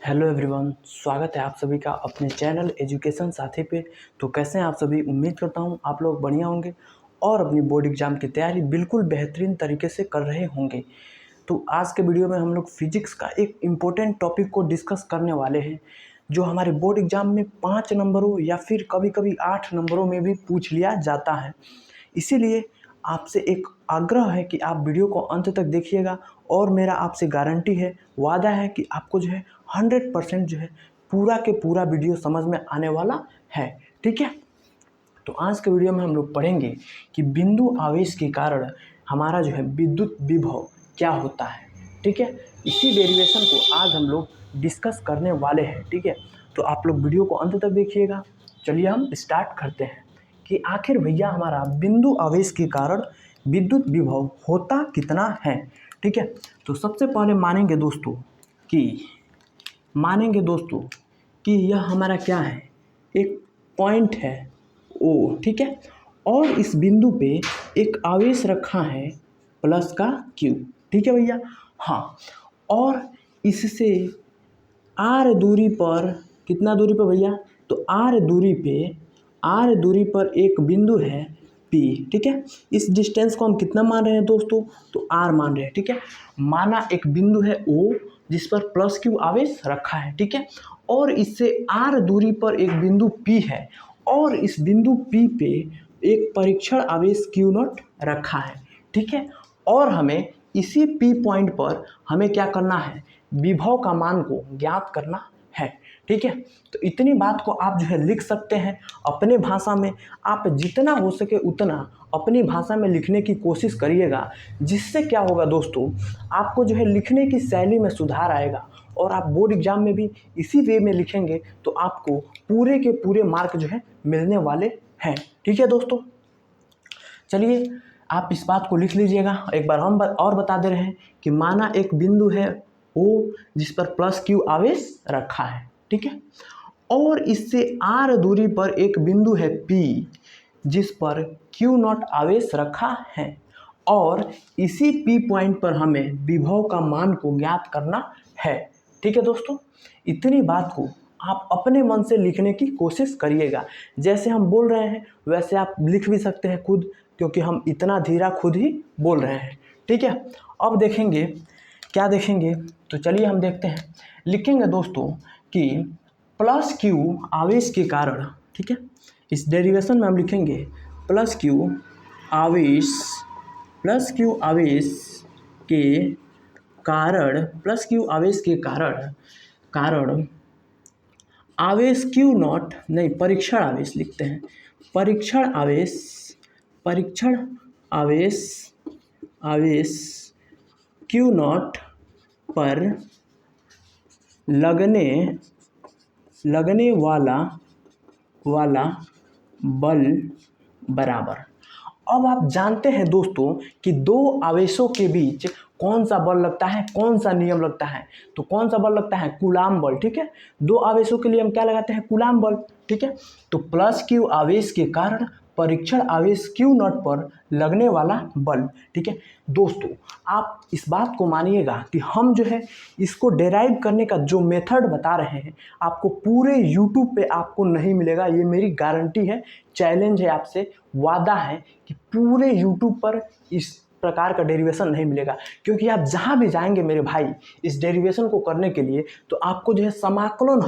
Hello everyone, स्वागत है आप सभी का अपने चैनल एजुकेशन साथी पे। तो कैसे हैं आप सभी? उम्मीद करता हूं आप लोग बढ़िया होंगे और अपनी बोर्ड एग्ज़ाम की तैयारी बिल्कुल बेहतरीन तरीके से कर रहे होंगे। तो आज के वीडियो में हम लोग फिजिक्स का एक इम्पोर्टेंट टॉपिक को डिस्कस करने वाले हैं, जो हमारे बोर्ड एग्ज़ाम में 5 नंबरों या फिर कभी कभी 8 नंबरों में भी पूछ लिया जाता है। इसीलिए आपसे एक आग्रह है कि आप वीडियो को अंत तक देखिएगा और मेरा आपसे गारंटी है, वादा है कि आपको जो है 100% जो है पूरा के पूरा वीडियो समझ में आने वाला है। ठीक है, तो आज के वीडियो में हम लोग पढ़ेंगे कि बिंदु आवेश के कारण हमारा जो है विद्युत विभव क्या होता है। ठीक है, इसी डेरिवेशन को आज हम लोग डिस्कस करने वाले हैं। ठीक है, तो आप लोग वीडियो को अंत तक देखिएगा। चलिए हम स्टार्ट करते हैं कि आखिर भैया हमारा बिंदु आवेश के कारण विद्युत विभव होता कितना है। ठीक है, तो सबसे पहले मानेंगे दोस्तों कि यह हमारा क्या है, एक पॉइंट है ओ। ठीक है, और इस बिंदु पे एक आवेश रखा है प्लस का क्यू। ठीक है भैया, हाँ, और इससे आर दूरी पर, कितना दूरी पर भैया, तो आर दूरी पर एक बिंदु है पी। ठीक है, इस डिस्टेंस को हम कितना मान रहे हैं दोस्तों, तो आर मान रहे हैं। ठीक है, माना एक बिंदु है ओ जिस पर प्लस क्यू आवेश रखा है। ठीक है, और इससे आर दूरी पर एक बिंदु पी है और इस बिंदु पी पे एक परीक्षण आवेश क्यू नॉट रखा है। ठीक है, और हमें इसी पी पॉइंट पर हमें क्या करना है, विभव का मान को ज्ञात करना है। ठीक है, तो इतनी बात को आप जो है लिख सकते हैं अपने भाषा में। आप जितना हो सके उतना अपनी भाषा में लिखने की कोशिश करिएगा, जिससे क्या होगा दोस्तों, आपको जो है लिखने की शैली में सुधार आएगा और आप बोर्ड एग्जाम में भी इसी वे में लिखेंगे तो आपको पूरे के पूरे मार्क जो है मिलने वाले हैं। ठीक है दोस्तों, चलिए आप इस बात को लिख लीजिएगा। एक बार हम और बता दे रहे हैं कि माना एक बिंदु है ओ जिस पर प्लस क्यू आवेश रखा है। ठीक है, और इससे आर दूरी पर एक बिंदु है पी जिस पर क्यू नॉट आवेश रखा है और इसी पी पॉइंट पर हमें विभव का मान को ज्ञात करना है। ठीक है दोस्तों, इतनी बात को आप अपने मन से लिखने की कोशिश करिएगा। जैसे हम बोल रहे हैं वैसे आप लिख भी सकते हैं खुद, क्योंकि हम इतना धीरा खुद ही बोल रहे हैं। ठीक है, अब देखेंगे क्या देखेंगे, तो चलिए हम देखते हैं। लिखेंगे दोस्तों कि प्लस क्यू आवेश के कारण, ठीक है, इस डेरिवेशन में हम लिखेंगे प्लस क्यू आवेश के कारण, प्लस क्यू आवेश के कारण आवेश क्यू नॉट, नहीं परीक्षण आवेश लिखते हैं, परीक्षण आवेश क्यू नॉट पर लगने वाला बल बराबर। अब आप जानते हैं दोस्तों कि दो आवेशों के बीच कौन सा बल लगता है, कौन सा नियम लगता है, तो कौन सा बल लगता है, कूलाम बल। ठीक है, दो आवेशों के लिए हम क्या लगाते हैं, कूलाम बल। ठीक है, तो प्लस क्यू आवेश के कारण परीक्षण आवेश क्यू नॉट पर लगने वाला बल। ठीक है दोस्तों, आप इस बात को मानिएगा कि हम जो है इसको डेराइव करने का जो मेथड बता रहे हैं आपको पूरे यूट्यूब पे आपको नहीं मिलेगा, ये मेरी गारंटी है, चैलेंज है आपसे, वादा है कि पूरे यूट्यूब पर इस प्रकार का डेरिवेशन नहीं मिलेगा। क्योंकि आप जहाँ भी जाएंगे मेरे भाई इस डेरिवेशन को करने के लिए, तो आपको जो है समाकलन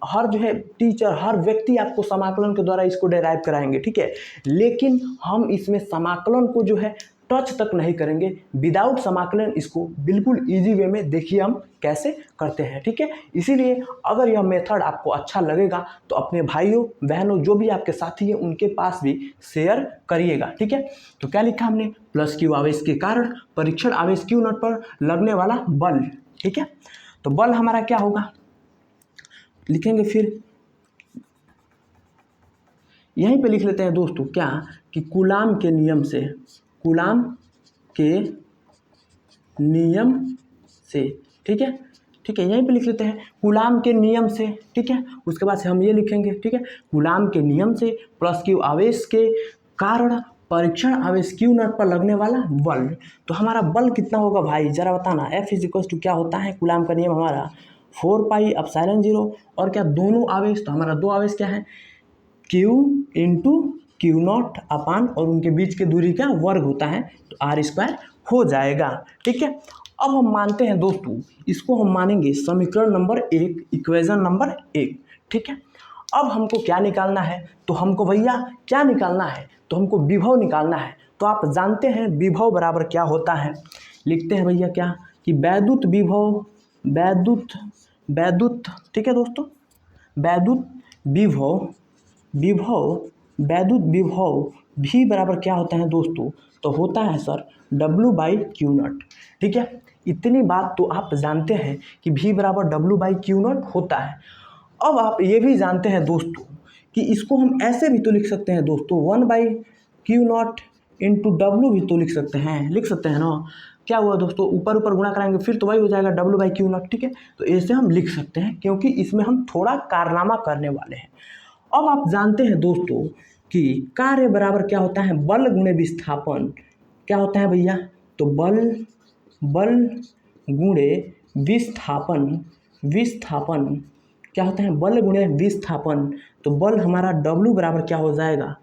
हर जो है टीचर, हर व्यक्ति आपको समाकलन के द्वारा इसको डेराइव कराएंगे। ठीक है, लेकिन हम इसमें समाकलन को जो है टच तक नहीं करेंगे, विदाउट समाकलन इसको बिल्कुल इजी वे में देखिए हम कैसे करते हैं। ठीक है, इसीलिए अगर यह मेथड आपको अच्छा लगेगा तो अपने भाइयों बहनों जो भी आपके साथी हैं उनके पास भी शेयर करिएगा। ठीक है, तो क्या लिखा हमने, प्लस क्यू आवेश के कारण परीक्षण आवेश क्यू नॉट पर लगने वाला बल। ठीक है, तो बल हमारा क्या होगा, लिखेंगे फिर यहीं पे लिख लेते हैं दोस्तों, क्या कि कूलाम के नियम से, ठीक है, यहीं पे लिख लेते हैं कूलाम के नियम से। ठीक है, उसके बाद से हम ये लिखेंगे, ठीक है, कूलाम के नियम से प्लस क्यू आवेश के कारण परीक्षण आवेश क्यू नॉट पर लगने वाला बल। तो हमारा बल कितना होगा भाई, जरा बताना। F इज इक्वल टू क्या होता है, कूलाम का नियम हमारा 4 पाई एप्सिलॉन 0 और क्या दोनों आवेश, तो हमारा दो आवेश क्या है Q इंटू क्यू नॉट अपान और उनके बीच की दूरी का वर्ग होता है तो आर स्क्वायर हो जाएगा। ठीक है, अब हम मानते हैं दोस्तों, इसको हम मानेंगे समीकरण नंबर 1, इक्वेशन नंबर 1। ठीक है, अब हमको क्या निकालना है, तो हमको भैया क्या निकालना है, तो हमको विभव निकालना है। तो आप जानते हैं विभव बराबर क्या होता है, लिखते हैं भैया क्या कि वैद्युत विभव, वैद्युत ठीक है दोस्तों, वैद्युत विभव वैद्युत विभव भी बराबर क्या होता है दोस्तों, तो होता है सर W/Q0। ठीक है, इतनी बात तो आप जानते हैं कि V बराबर W/Q0 होता है। अब आप ये भी जानते हैं दोस्तों कि इसको हम ऐसे भी तो लिख सकते हैं दोस्तों 1/Q0 इंटू W भी तो लिख सकते हैं ना। क्या हुआ दोस्तों, ऊपर ऊपर गुणा कराएंगे फिर तो वही हो जाएगा W/Q0। ठीक है, तो ऐसे हम लिख सकते हैं क्योंकि इसमें हम थोड़ा कारनामा करने वाले हैं। अब आप जानते हैं दोस्तों कि कार्य बराबर क्या होता है बल गुणे विस्थापन। क्या होता है भैया, तो बल गुणे विस्थापन क्या होता है, बल गुणे विस्थापन। तो बल हमारा W बराबर क्या हो जाएगा,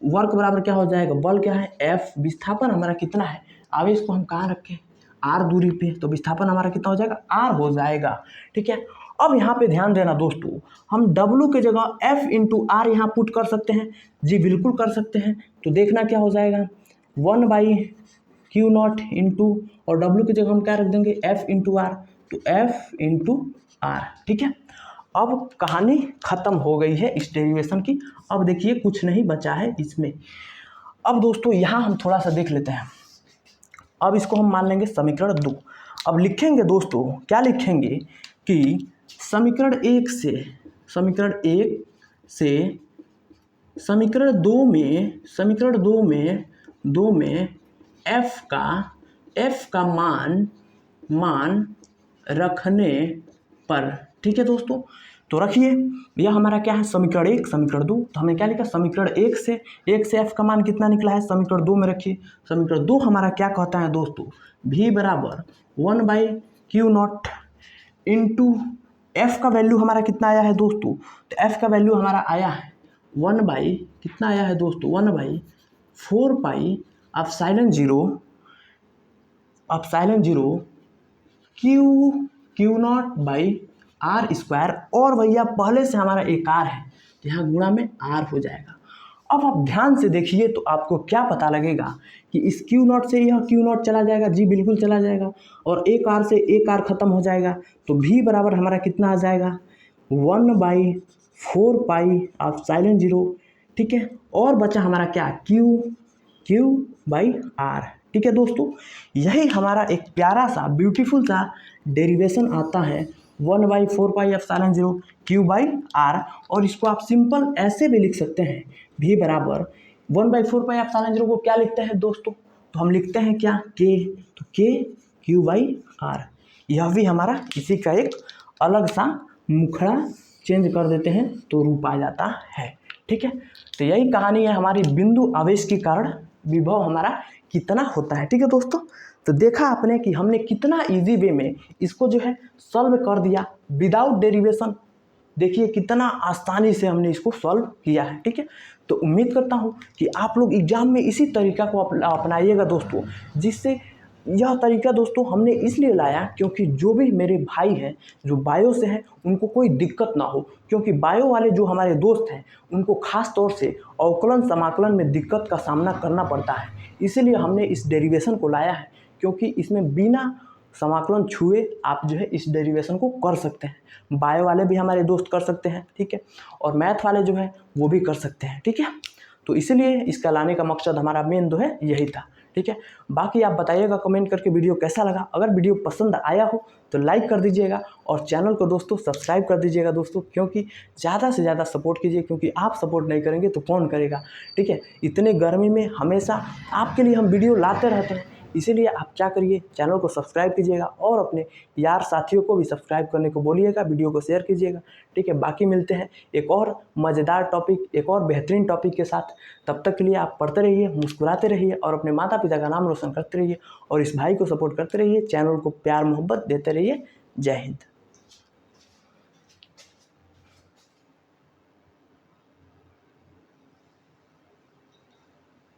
वर्क बराबर क्या हो जाएगा, बल क्या है F, विस्थापन हमारा कितना है, आवेश को हम कहाँ रखें R दूरी पे, तो विस्थापन हमारा कितना हो जाएगा R हो जाएगा। ठीक है, अब यहाँ पे ध्यान देना दोस्तों, हम W के जगह F इंटू R यहाँ पुट कर सकते हैं, जी बिल्कुल कर सकते हैं। तो देखना क्या हो जाएगा 1/Q0 इंटू और W की जगह हम क्या रख देंगे F इंटू R, तो F इंटू R। ठीक है, अब कहानी खत्म हो गई है इस डेरिवेशन की। अब देखिए कुछ नहीं बचा है इसमें। अब दोस्तों यहाँ हम थोड़ा सा देख लेते हैं, अब इसको हम मान लेंगे समीकरण 2। अब लिखेंगे दोस्तों, क्या लिखेंगे कि समीकरण 1 से समीकरण 2 में f का मान रखने पर। ठीक है दोस्तों, तो रखिए यह हमारा क्या है समीकरण 1, समीकरण 2। तो हमने क्या लिखा समीकरण 1 से f का मान कितना निकला है समीकरण 2 में रखिए। समीकरण 2 हमारा क्या कहता है दोस्तों, v बराबर 1/Q0 इंटू f का वैल्यू हमारा कितना आया है दोस्तों, तो f का वैल्यू हमारा आया है 1/ कितना आया है दोस्तों 1/4 पाई एप्सिलॉन 0 Q0/R²। और भैया पहले से हमारा एक R है, यहाँ गुणा में R हो जाएगा। अब आप ध्यान से देखिए तो आपको क्या पता लगेगा कि इस Q0 से यह Q0 चला जाएगा, जी बिल्कुल चला जाएगा, और एक R से एक R खत्म हो जाएगा। तो V बराबर हमारा कितना आ जाएगा 1/4 पाई एप्सिलॉन 0। ठीक है, और बचा हमारा क्या Q/R। ठीक है दोस्तों, यही हमारा एक प्यारा सा ब्यूटीफुल सा डेरिवेशन आता है 1/4 पाई एप्सिलॉन 0 Q/R। और इसको आप सिंपल ऐसे भी लिख सकते हैं, V बराबर 1/4 पाई एप्सिलॉन 0 को क्या लिखते हैं दोस्तों, तो हम लिखते हैं क्या K, तो K Q/R। यह भी हमारा इसी का एक अलग सा मुखड़ा चेंज कर देते हैं तो रूप आ जाता है। ठीक है, तो यही कहानी है हमारी बिंदु आवेश के कारण विभव हमारा कितना होता है। ठीक है दोस्तों, तो देखा आपने कि हमने कितना इजी वे में इसको जो है सॉल्व कर दिया विदाउट डेरिवेशन। देखिए कितना आसानी से हमने इसको सॉल्व किया है। ठीक है, तो उम्मीद करता हूँ कि आप लोग एग्जाम में इसी तरीका को अपनाइएगा दोस्तों, जिससे यह तरीका दोस्तों हमने इसलिए लाया क्योंकि जो भी मेरे भाई हैं जो बायो से हैं उनको कोई दिक्कत ना हो, क्योंकि बायो वाले जो हमारे दोस्त हैं उनको खास तौर से अवकलन समाकलन में दिक्कत का सामना करना पड़ता है। इसीलिए हमने इस डेरिवेशन को लाया है, क्योंकि इसमें बिना समाकलन छुए आप जो है इस डेरिवेशन को कर सकते हैं। बायो वाले भी हमारे दोस्त कर सकते हैं, ठीक है, और मैथ वाले जो है वो भी कर सकते हैं। ठीक है, तो इसीलिए इसका लाने का मकसद हमारा मेन जो है यही था। ठीक है, बाकी आप बताइएगा कमेंट करके वीडियो कैसा लगा। अगर वीडियो पसंद आया हो तो लाइक कर दीजिएगा और चैनल को दोस्तों सब्सक्राइब कर दीजिएगा दोस्तों, क्योंकि ज़्यादा से ज़्यादा सपोर्ट कीजिए, क्योंकि आप सपोर्ट नहीं करेंगे तो कौन करेगा। ठीक है, इतने गर्मी में हमेशा आपके लिए हम वीडियो लाते रहते हैं, इसीलिए आप क्या करिए चैनल को सब्सक्राइब कीजिएगा और अपने यार साथियों को भी सब्सक्राइब करने को बोलिएगा, वीडियो को शेयर कीजिएगा। ठीक है, बाकी मिलते हैं एक और मज़ेदार टॉपिक, एक और बेहतरीन टॉपिक के साथ। तब तक के लिए आप पढ़ते रहिए, मुस्कुराते रहिए और अपने माता पिता का नाम रोशन करते रहिए और इस भाई को सपोर्ट करते रहिए, चैनल को प्यार मोहब्बत देते रहिए। जय हिंद।